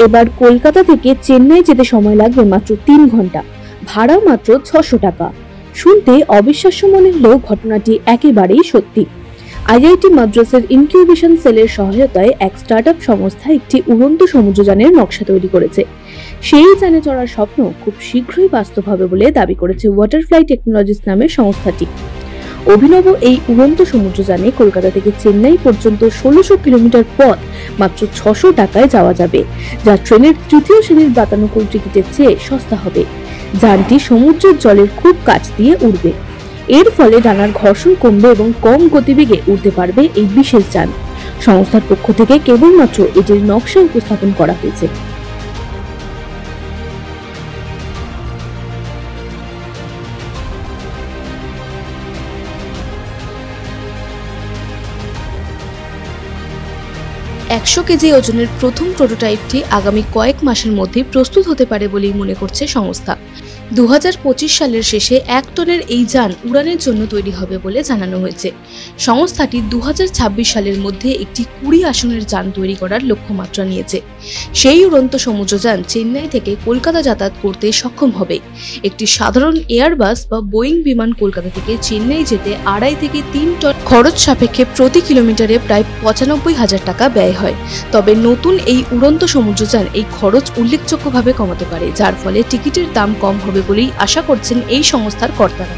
এবার কলকাতা থেকে চেন্নাই যেতে সময় লাগবে মাত্র 3 ঘন্টা, ভাড়া মাত্র 600 টাকা। শুনতে অবিশ্বাস্য মনে হলেও ঘটনাটি একেবারেই সত্যি। আইআইটি মাদ্রাসের ইনকিউবেশন সেলের সহায়তায় এক স্টার্টআপ সংস্থা একটি উড়ন্ত সমুদ্রযানের নকশা তৈরি করেছে। সেই যানে চড়ার স্বপ্ন খুব শীঘ্রই বাস্তব হবে বলে দাবি করেছে ওয়াটারফ্লাই টেকনোলজিস নামের সংস্থাটি। অভিনব এই উড়ন্ত সমুদ্রযানে কলকাতা থেকে চেন্নাই পর্যন্ত 1600 কিলোমিটার পথ মাত্র 600 টাকায় যাওয়া যাবে, যা ট্রেনের তৃতীয় শ্রেণীর বাতানুকূল টিকিটের চেয়ে সস্তা হবে। যানটি সমুদ্রের জলের খুব কাছ দিয়ে উড়বে। এর ফলে ডানার ঘর্ষণ কমবে এবং কম গতিবেগে উড়তে পারবে এই বিশেষ যান। সংস্থার পক্ষ থেকে কেবলমাত্র এটির নকশা উপস্থাপন করা হয়েছে। একশো কেজি ওজনের প্রথম প্রোটোটাইপটি আগামী কয়েক মাসের মধ্যে প্রস্তুত হতে পারে বলেই মনে করছে সংস্থা। 2025 সালের শেষে 1 টনের এই যান উড়ানের জন্য তৈরি হবে বলে জানানো হয়েছে। সংস্থাটি 2026 সালের মধ্যে একটি 20 আসনের যান তৈরি করার লক্ষ্যমাত্রা নিয়েছে। সেই উড়ন্ত সমুদ্রযান চেন্নাই থেকে কলকাতা যাতায়াত করতে সক্ষম হবে। একটি সাধারণ এয়ারবাস বা বোয়িং বিমান কলকাতা থেকে চেন্নাই যেতে 2.5 থেকে 3 টন খরচ সাপেক্ষে প্রতি কিলোমিটারে প্রায় 95,000 টাকা ব্যয় হয়। তবে নতুন এই উড়ন্ত সমুদ্রযান এই খরচ উল্লেখযোগ্যভাবে কমাতে পারে, যার ফলে টিকিটের দাম কম হবে বলেই আশা করছেন এই সংস্থার কর্তারা।